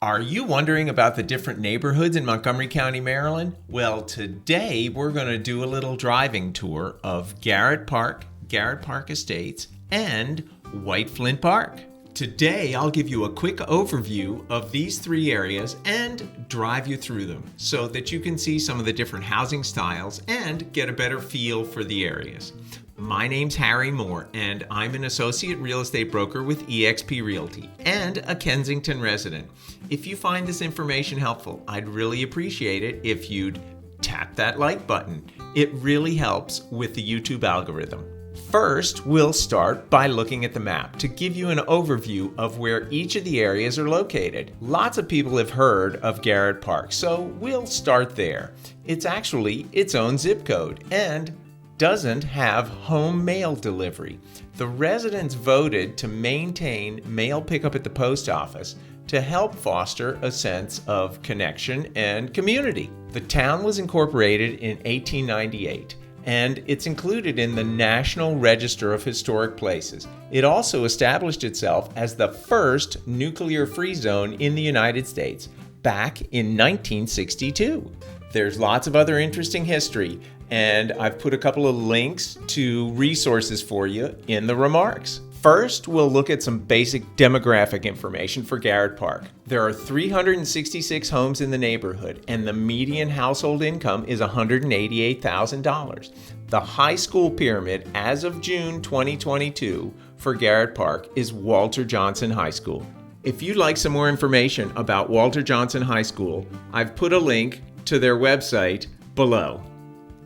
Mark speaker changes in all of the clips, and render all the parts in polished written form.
Speaker 1: Are you wondering about the different neighborhoods in Montgomery County, Maryland? Well, today we're going to do a little driving tour of Garrett Park, Garrett Park Estates, and White Flint Park. Today I'll give you a quick overview of these three areas and drive you through them so that you can see some of the different housing styles and get a better feel for the areas. My name's Harry Moore, and I'm an associate real estate broker with EXP Realty and a Kensington resident. If you find this information helpful, I'd really appreciate it if you'd tap that like button. It really helps with the YouTube algorithm. First, we'll start by looking at the map to give you an overview of where each of the areas are located. Lots of people have heard of Garrett Park, so we'll start there. It's actually its own zip code and doesn't have home mail delivery. The residents voted to maintain mail pickup at the post office to help foster a sense of connection and community. The town was incorporated in 1898, and it's included in the National Register of Historic Places. It also established itself as the first nuclear-free zone in the United States back in 1962. There's lots of other interesting history, and I've put a couple of links to resources for you in the remarks. First, we'll look at some basic demographic information for Garrett Park. There are 366 homes in the neighborhood, and the median household income is $188,000. The high school pyramid as of June 2022 for Garrett Park is Walter Johnson High School. If you'd like some more information about Walter Johnson High School, I've put a link to their website below.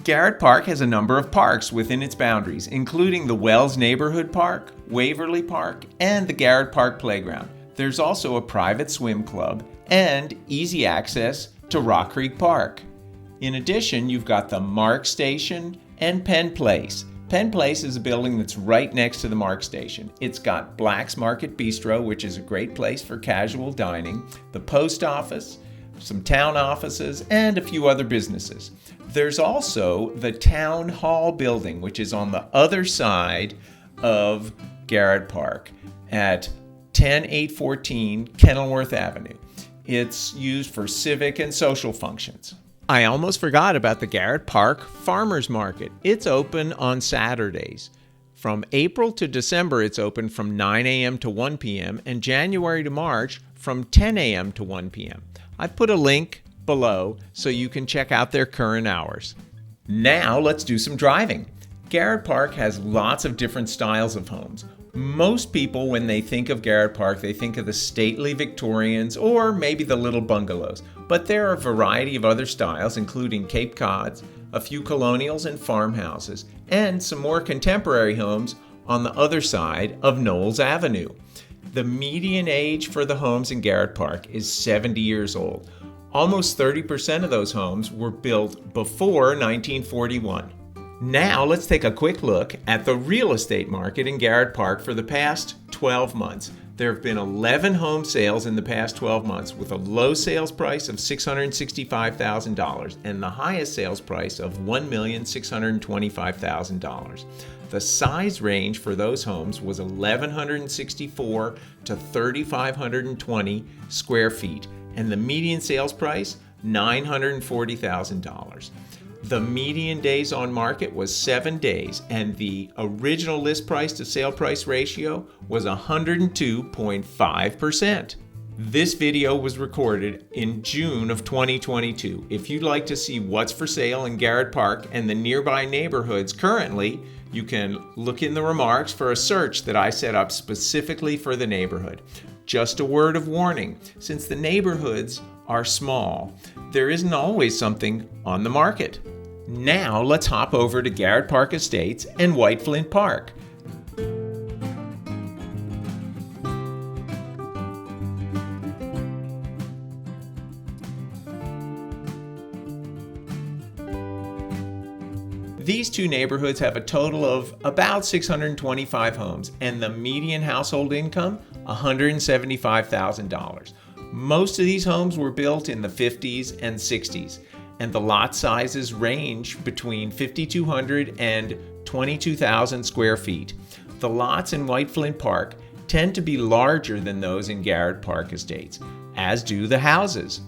Speaker 1: Garrett Park has a number of parks within its boundaries, including the Wells Neighborhood Park, Waverly Park, and the Garrett Park Playground. There's also a private swim club and easy access to Rock Creek Park. In addition, you've got the Mark Station and Penn Place. Penn Place is a building that's right next to the Mark Station. It's got Black's Market Bistro, which is a great place for casual dining, the post office, some town offices, and a few other businesses. There's also the Town Hall building, which is on the other side of Garrett Park at 10814 Kenilworth Avenue. It's used for civic and social functions. I almost forgot about the Garrett Park Farmers Market. It's open on Saturdays. From April to December, it's open from 9 a.m. to 1 p.m. and January to March from 10 a.m. to 1 p.m. I've put a link below so you can check out their current hours. Now let's do some driving. Garrett Park has lots of different styles of homes. Most people, when they think of Garrett Park, they think of the stately Victorians or maybe the little bungalows. But there are a variety of other styles, including Cape Cods, a few colonials and farmhouses, and some more contemporary homes on the other side of Knowles Avenue. The median age for the homes in Garrett Park is 70 years old. Almost 30% of those homes were built before 1941. Now let's take a quick look at the real estate market in Garrett Park for the past 12 months. There have been 11 home sales in the past 12 months with a low sales price of $665,000 and the highest sales price of $1,625,000. The size range for those homes was 1,164 to 3,520 square feet, and the median sales price, $940,000. The median days on market was 7 days, and the original list price to sale price ratio was 102.5%. This video was recorded in June of 2022. If you'd like to see what's for sale in Garrett Park and the nearby neighborhoods currently, you can look in the remarks for a search that I set up specifically for the neighborhood. Just a word of warning, since the neighborhoods are small, there isn't always something on the market. Now let's hop over to Garrett Park Estates and White Flint Park. These two neighborhoods have a total of about 625 homes, and the median household income, $175,000. Most of these homes were built in the 50s and 60s, and the lot sizes range between 5,200 and 22,000 square feet. The lots in White Flint Park tend to be larger than those in Garrett Park Estates. as do the houses.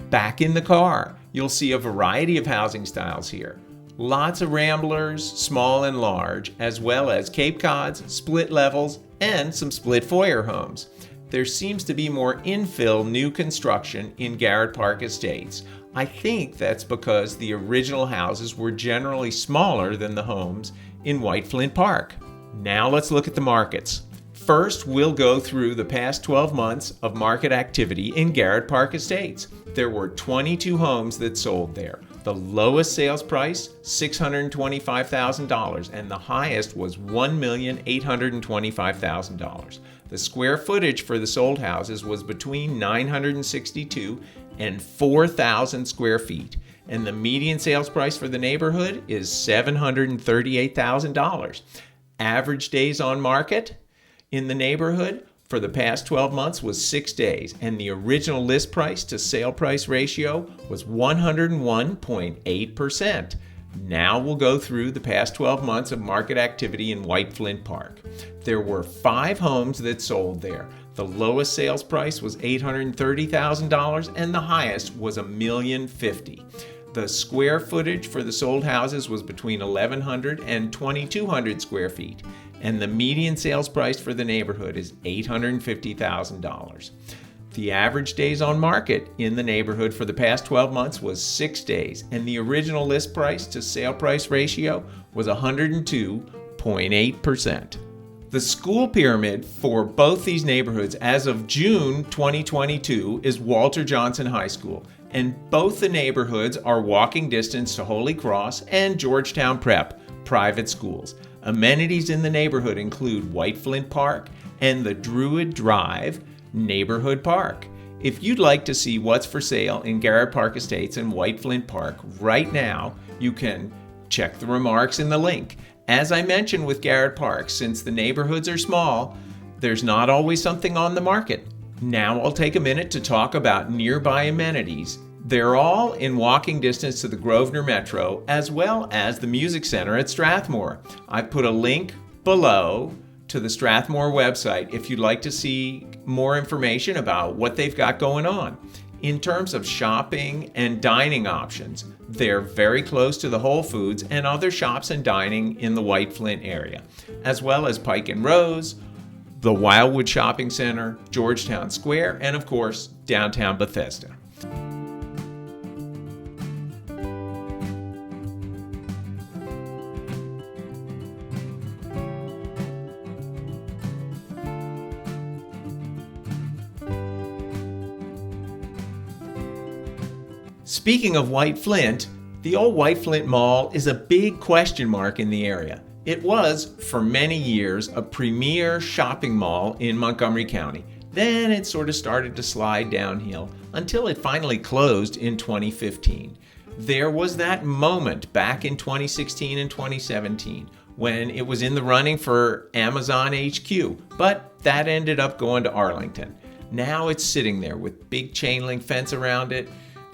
Speaker 1: Back in the car, you'll see a variety of housing styles here. Lots of ramblers, small and large, as well as Cape Cods, split levels, and some split foyer homes. There seems to be more infill new construction in Garrett Park Estates. I think that's because the original houses were generally smaller than the homes in White Flint Park. Now let's look at the markets. First, we'll go through the past 12 months of market activity in Garrett Park Estates. There were 22 homes that sold there. The lowest sales price, $625,000, and the highest was $1,825,000. The square footage for the sold houses was between 962 and 4,000 square feet, and the median sales price for the neighborhood is $738,000. Average days on market in the neighborhood for the past 12 months was 6 days, and the original list price to sale price ratio was 101.8%. Now we'll go through the past 12 months of market activity in White Flint Park. There were 5 homes that sold there. The lowest sales price was $830,000 and the highest was $1,050,000. The square footage for the sold houses was between 1,100 and 2,200 square feet, and the median sales price for the neighborhood is $850,000. The average days on market in the neighborhood for the past 12 months was 6 days, and the original list price to sale price ratio was 102.8%. The school pyramid for both these neighborhoods as of June 2022 is Walter Johnson High School, and both the neighborhoods are walking distance to Holy Cross and Georgetown Prep private schools. Amenities in the neighborhood include White Flint Park and the Druid Drive Neighborhood Park. If you'd like to see what's for sale in Garrett Park Estates and White Flint Park right now, you can check the remarks in the link. As I mentioned with Garrett Park, since the neighborhoods are small, there's not always something on the market. Now I'll take a minute to talk about nearby amenities. They're all in walking distance to the Grosvenor Metro as well as the Music Center at Strathmore. I've put a link below to the Strathmore website if you'd like to see more information about what they've got going on. In terms of shopping and dining options, they're very close to the Whole Foods and other shops and dining in the White Flint area, as well as Pike and Rose, the Wildwood Shopping Center, Georgetown Square, and of course, downtown Bethesda. Speaking of White Flint, the old White Flint Mall is a big question mark in the area. It was, for many years, a premier shopping mall in Montgomery County. Then it sort of started to slide downhill until it finally closed in 2015. There was that moment back in 2016 and 2017 when it was in the running for Amazon HQ, but that ended up going to Arlington. Now it's sitting there with big chain link fence around it,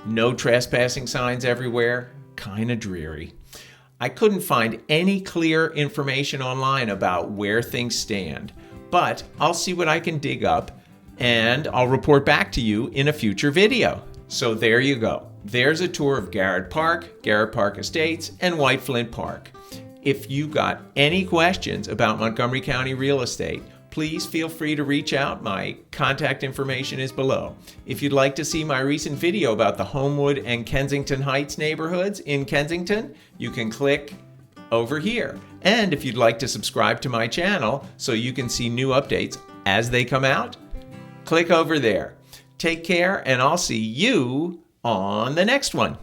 Speaker 1: no trespassing signs everywhere, kind of dreary. I couldn't find any clear information online about where things stand, but I'll see what I can dig up and I'll report back to you in a future video. So there you go. There's a tour of Garrett Park, Garrett Park Estates, and White Flint Park. If you got any questions about Montgomery County real estate, please feel free to reach out. My contact information is below. If you'd like to see my recent video about the Homewood and Kensington Heights neighborhoods in Kensington, you can click over here. And if you'd like to subscribe to my channel so you can see new updates as they come out, click over there. Take care, and I'll see you on the next one.